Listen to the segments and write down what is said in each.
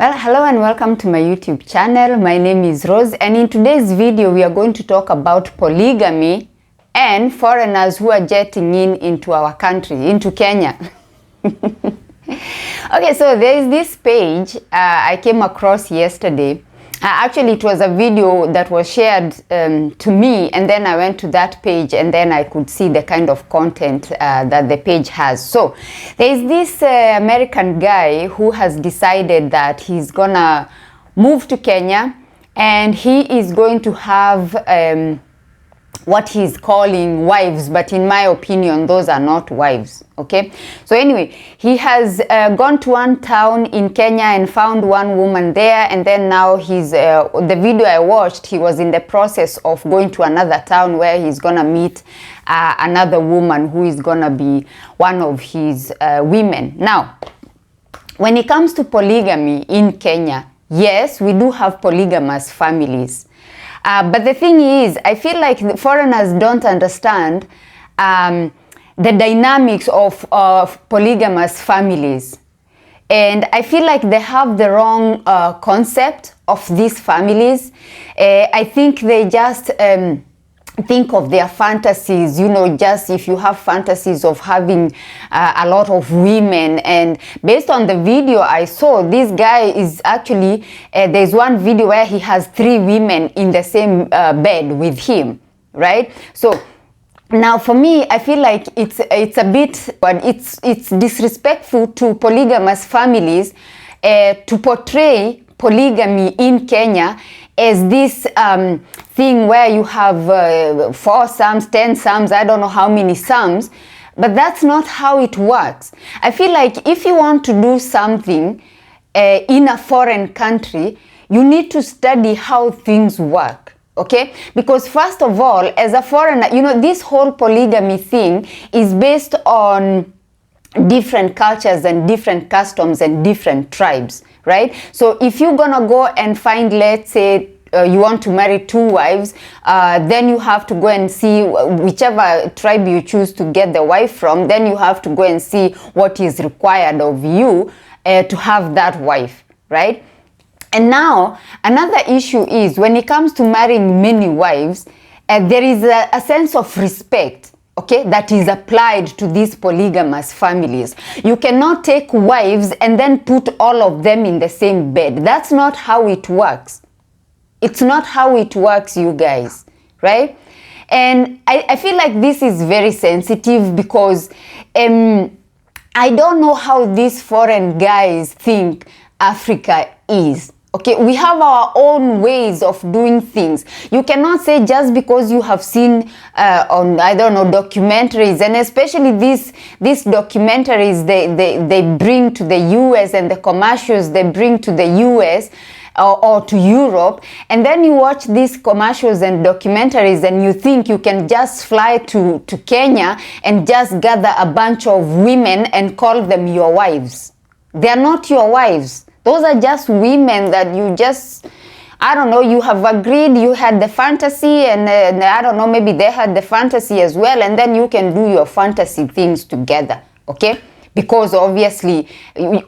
Well, hello and welcome to my YouTube channel. My name is Rose, and in today's video we are going to talk about polygamy and foreigners who are jetting into our country, into Kenya. Okay, so there is this page I came across yesterday. Actually, it was a video that was shared to me, and then I went to that page and then I could see the kind of content that the page has. So there is this American guy who has decided that he's gonna move to Kenya and he is going to have what he's calling wives, but in my opinion those are not wives. Okay, so anyway, he has gone to one town in Kenya and found one woman there, and then now he's the video I watched, he was in the process of going to another town where he's gonna meet another woman who is gonna be one of his women. Now, when it comes to polygamy in Kenya, yes, we do have polygamous families. But the thing is, I feel like the foreigners don't understand the dynamics of polygamous families. And I feel like they have the wrong concept of these families. I think they just think of their fantasies, you know, just if you have fantasies of having a lot of women. And based on the video I saw, this guy is actually, there's one video where he has 3 women in the same bed with him, right? So now for me, I feel like it's a bit, but it's disrespectful to polygamous families to portray polygamy in Kenya as this thing where you have 4 psalms, 10 psalms, I don't know how many psalms, but that's not how it works. I feel like if you want to do something in a foreign country, you need to study how things work, okay? Because first of all, as a foreigner, you know, this whole polygamy thing is based on different cultures and different customs and different tribes, right? So if you're gonna go and find, let's say, you want to marry 2 wives, then you have to go and see whichever tribe you choose to get the wife from, then you have to go and see what is required of you to have that wife, right? And now, another issue is when it comes to marrying many wives, there is a sense of respect, okay, that is applied to these polygamous families. You cannot take wives and then put all of them in the same bed. That's not how it works. It's not how it works, you guys, right? And I feel like this is very sensitive because I don't know how these foreign guys think Africa is. Okay, we have our own ways of doing things. You cannot say just because you have seen on, I don't know, documentaries, and especially these documentaries they bring to the US and the commercials they bring to the US or to Europe, and then you watch these commercials and documentaries and you think you can just fly to Kenya and just gather a bunch of women and call them your wives. They are not your wives. Those are just women that you just, I don't know, you have agreed, you had the fantasy, and I don't know, maybe they had the fantasy as well, and then you can do your fantasy things together, okay? Because obviously,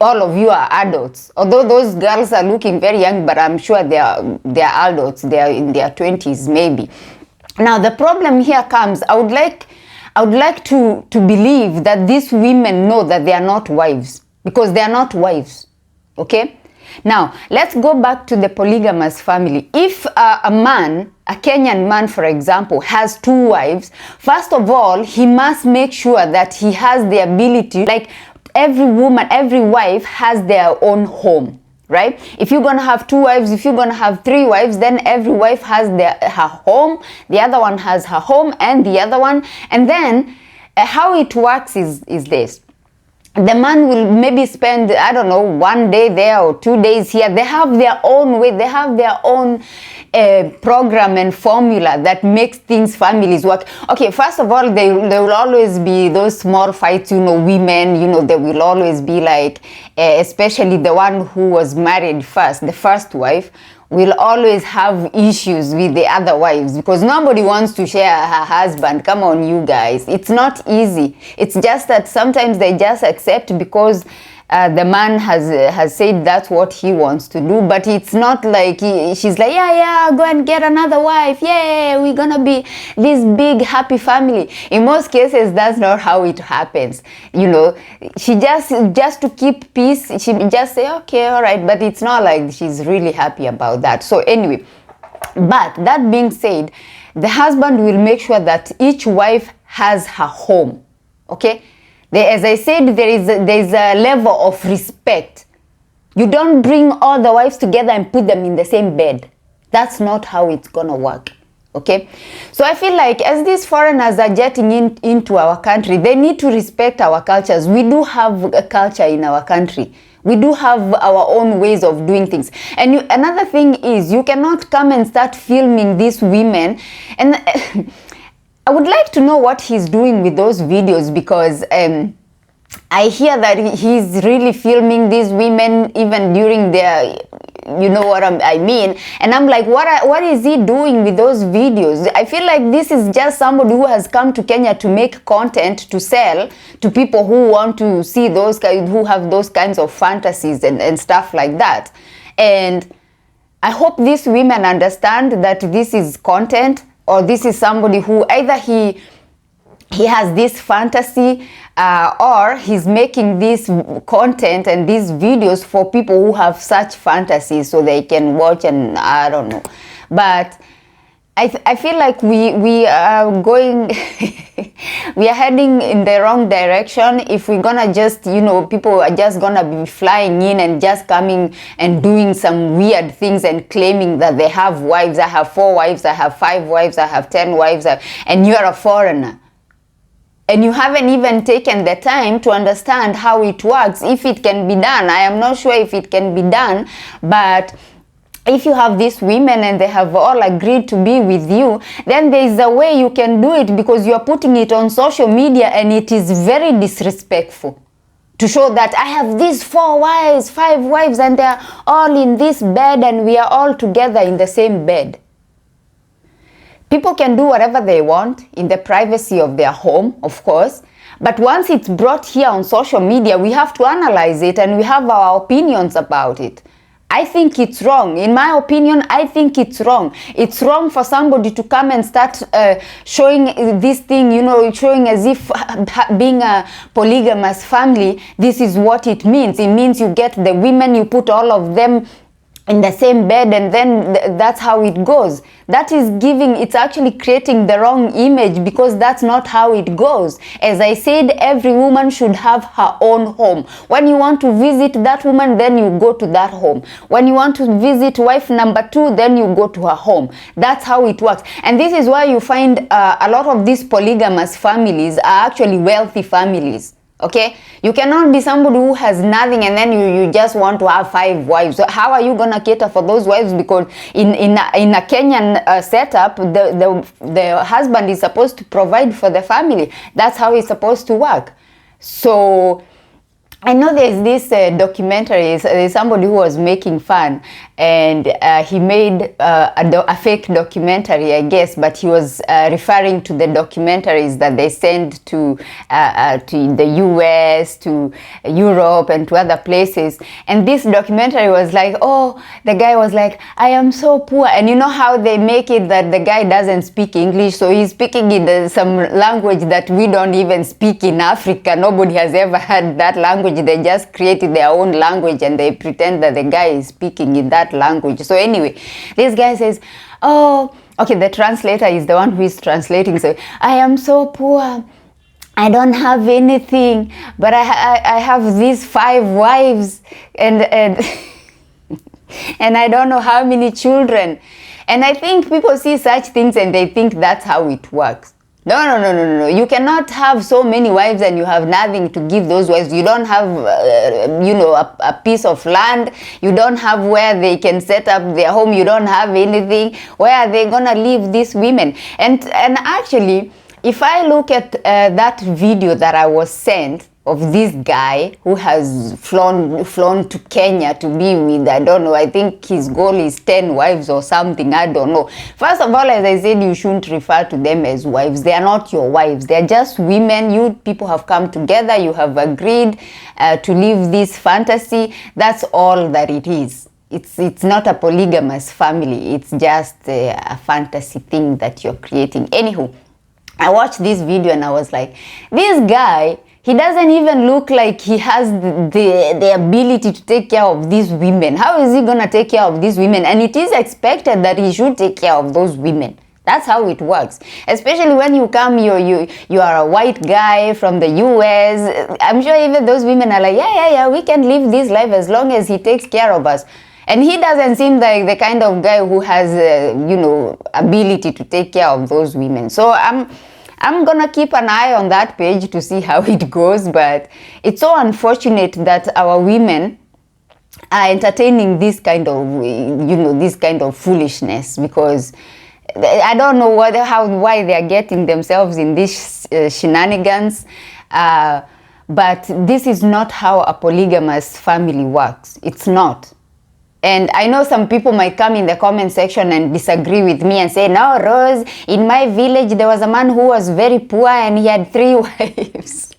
all of you are adults. Although those girls are looking very young, but I'm sure they are adults, they are in their 20s maybe. Now, the problem here comes, I would like to believe that these women know that they are not wives, because they are not wives. Okay, now let's go back to the polygamous family. If a man, a Kenyan man for example, has 2 wives, first of all he must make sure that he has the ability, like every woman, every wife has their own home, right? If you're gonna have 2 wives, if you're gonna have 3 wives, then every wife has her home, the other one has her home, and the other one, and then how it works is this. The man will maybe spend, I don't know, 1 day there or 2 days here. They have their own way. They have their own program and formula that makes things, families work. Okay, first of all, there will always be those small fights, you know, women, you know, there will always be like, especially the one who was married first, the first wife, will always have issues with the other wives because nobody wants to share her husband. Come on, you guys. It's not easy. It's just that sometimes they just accept because the man has said that's what he wants to do, but it's not like she's like, yeah, go and get another wife, yeah, we're gonna be this big happy family. In most cases, that's not how it happens. You know, she just to keep peace, she just say, okay, all right, but it's not like she's really happy about that. So anyway, but that being said, the husband will make sure that each wife has her home, okay? As I said, there is a level of respect. You don't bring all the wives together and put them in the same bed. That's not how it's gonna work, okay? So I feel like as these foreigners are jetting into our country, they need to respect our cultures. We do have a culture in our country. We do have our own ways of doing things. And another thing is, you cannot come and start filming these women. And I would like to know what he's doing with those videos, because I hear that he's really filming these women even during their, you know what I mean. And I'm like, what is he doing with those videos? I feel like this is just somebody who has come to Kenya to make content to sell to people who want to see those guys, who have those kinds of fantasies and stuff like that. And I hope these women understand that this is content, or this is somebody who either he has this fantasy, or he's making this content and these videos for people who have such fantasies so they can watch, and I don't know. But I feel like we are going we are heading in the wrong direction if we're gonna just, you know, people are just gonna be flying in and just coming and doing some weird things and claiming that they have wives. I have 4 wives, I have 5 wives, I have 10 wives, and you're a foreigner. And you haven't even taken the time to understand how it works, if it can be done. I am not sure if it can be done, but if you have these women and they have all agreed to be with you, then there is a way you can do it, because you are putting it on social media, and it is very disrespectful to show that I have these 4 wives, 5 wives, and they're all in this bed and we are all together in the same bed. People can do whatever they want in the privacy of their home, of course, but once it's brought here on social media, we have to analyze it and we have our opinions about it. I think it's wrong. In my opinion, I think it's wrong. It's wrong for somebody to come and start showing this thing, you know, showing as if being a polygamous family, this is what it means. It means you get the women, you put all of them in the same bed, and then that's how it goes. That is it's actually creating the wrong image, because that's not how it goes. As I said, every woman should have her own home. When you want to visit that woman, then you go to that home. When you want to visit wife number 2, then you go to her home. That's how it works. And this is why you find a lot of these polygamous families are actually wealthy families. Okay, you cannot be somebody who has nothing and then you just want to have 5 wives. So how are you gonna cater for those wives? Because in a Kenyan setup, the husband is supposed to provide for the family. That's how it's supposed to work. So I know there's this documentary. There's somebody who was making fun, and he made a fake documentary, I guess, but he was referring to the documentaries that they send to the US, to Europe, and to other places. And this documentary was like, oh, the guy was like, I am so poor. And you know how they make it that the guy doesn't speak English, so he's speaking in some language that we don't even speak in Africa. Nobody has ever heard that language. They just created their own language and they pretend that the guy is speaking in that language. So anyway, this guy says, oh, okay, the translator is the one who is translating. So, I am so poor. I don't have anything, but I have these 5 wives and and I don't know how many children. And I think people see such things and they think that's how it works. No. You cannot have so many wives and you have nothing to give those wives. You don't have, a piece of land. You don't have where they can set up their home. You don't have anything. Where are they going to leave these women? And actually, if I look at that video that I was sent, of this guy who has flown to Kenya to be with, I don't know, I think his goal is 10 wives or something, I don't know. First of all, as I said, you shouldn't refer to them as wives. They are not your wives. They are just women. You people have come together. You have agreed to live this fantasy. That's all that it is. It's not a polygamous family. It's just a fantasy thing that you're creating. Anywho, I watched this video and I was like, this guy, he doesn't even look like he has the ability to take care of these women. How is he going to take care of these women? And it is expected that he should take care of those women. That's how it works. Especially when you come, you are a white guy from the US. I'm sure even those women are like, yeah, we can live this life as long as he takes care of us. And he doesn't seem like the kind of guy who has, ability to take care of those women. So I'm gonna keep an eye on that page to see how it goes, but it's so unfortunate that our women are entertaining this kind of foolishness, because I don't know why they are getting themselves in these shenanigans, but this is not how a polygamous family works. It's not. And I know some people might come in the comment section and disagree with me and say, no, Rose, in my village there was a man who was very poor and he had 3 wives.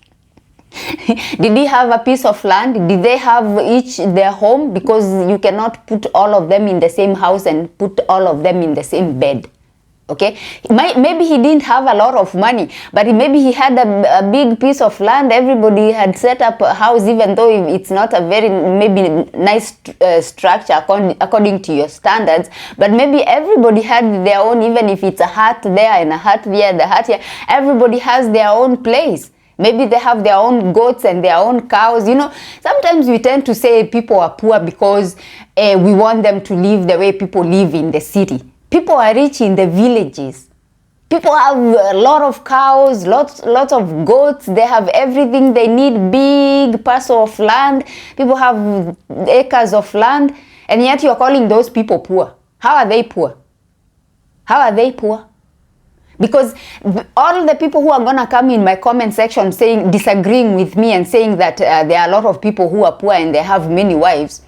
Did he have a piece of land? Did they have each their home? Because you cannot put all of them in the same house and put all of them in the same bed. Okay, maybe he didn't have a lot of money, but maybe he had a big piece of land. Everybody had set up a house, even though it's not a very maybe nice structure according to your standards, but maybe everybody had their own, even if it's a hut there and a hut there and a hut here, everybody has their own place. Maybe they have their own goats and their own cows. Sometimes we tend to say people are poor because we want them to live the way people live in the city. People are rich in the villages. People have a lot of cows, lots of goats. They have everything they need, big parcel of land. People have acres of land, and yet you're calling those people poor. How are they poor? How are they poor? Because all the people who are going to come in my comment section disagreeing with me and saying that there are a lot of people who are poor and they have many wives,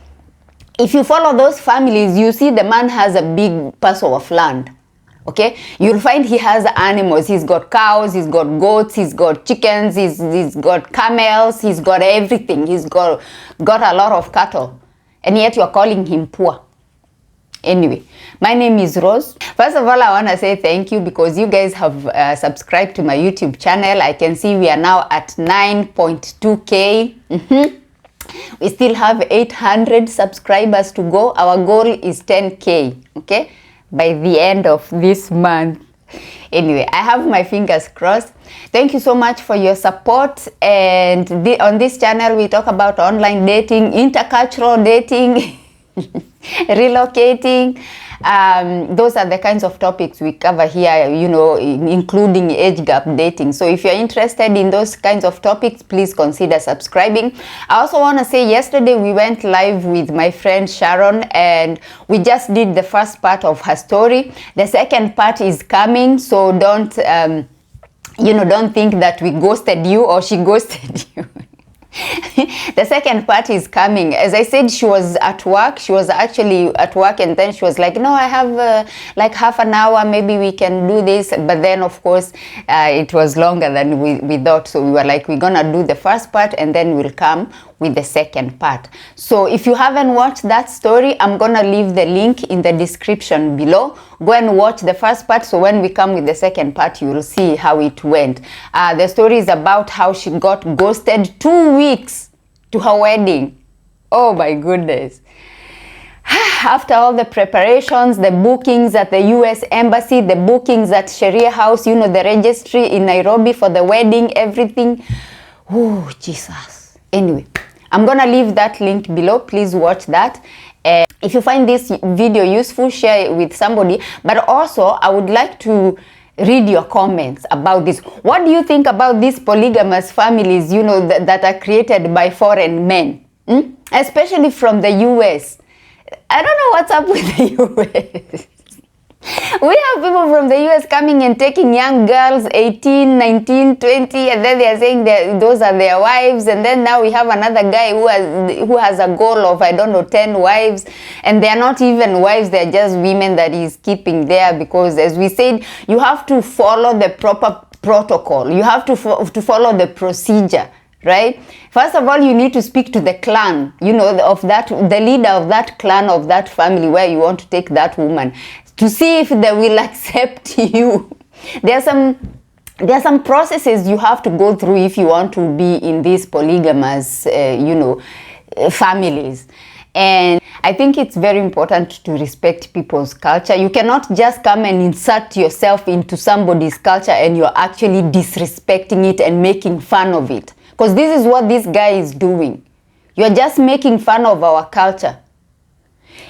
if you follow those families, you see the man has a big parcel of land, okay? You'll find he has animals. He's got cows, he's got goats, he's got chickens, he's got camels, he's got everything. He's got a lot of cattle, and yet you're calling him poor. Anyway, my name is Rose. First of all, I want to say thank you because you guys have subscribed to my YouTube channel. I can see we are now at 9.2K. We still have 800 subscribers to go. Our goal is 10K, okay, by the end of this month. Anyway, I have my fingers crossed. Thank you so much for your support. And on this channel, we talk about online dating, intercultural dating, relocating. Those are the kinds of topics we cover here, including age gap dating. So if you're interested in those kinds of topics, please consider subscribing. I also want to say, yesterday we went live with my friend Sharon, and we just did the first part of her story. The second part is coming, so don't think that we ghosted you or she ghosted you. The second part is coming. As I said, she was at work. She was actually at work, and then she was like, no, I have like half an hour, maybe we can do this. But then, of course, it was longer than we thought. So we were like, we're gonna do the first part and then we'll come with the second part. So if you haven't watched that story, I'm gonna leave the link in the description below. Go and watch the first part, so when we come with the second part, you will see how it went. The story is about how she got ghosted 2 weeks to her wedding. Oh my goodness. After all the preparations, the bookings at the US Embassy, the bookings at Sharia House, the registry in Nairobi for the wedding, everything. Oh, Jesus. Anyway, I'm gonna leave that link below. Please watch that. If you find this video useful, share it with somebody. But also, I would like to read your comments about this. What do you think about these polygamous families, that are created by foreign men? Especially from the US. I don't know what's up with the US. We have people from the US coming and taking young girls, 18, 19, 20, and then they are saying that those are their wives. And then now we have another guy who has a goal of, I don't know, 10 wives. And they are not even wives, they're just women that he's keeping there. Because as we said, you have to follow the proper protocol. You have to follow the procedure. Right? First of all, you need to speak to the clan, you know, the leader of that clan, of that family where you want to take that woman, to see if they will accept you. There are some processes you have to go through if you want to be in these polygamous, families. And I think it's very important to respect people's culture. You cannot just come and insert yourself into somebody's culture and you're actually disrespecting it and making fun of it. Because this is what this guy is doing. You're just making fun of our culture.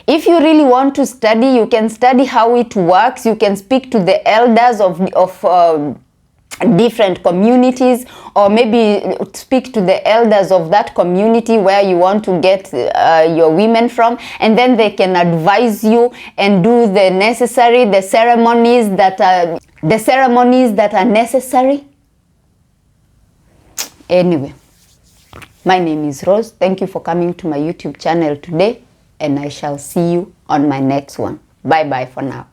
If you really want to study, you can study how it works. You can speak to the elders of different communities, or maybe speak to the elders of that community where you want to get your women from, and then they can advise you and do the ceremonies that are necessary. Anyway, my name is Rose. Thank you for coming to my YouTube channel today, and I shall see you on my next one. Bye bye for now.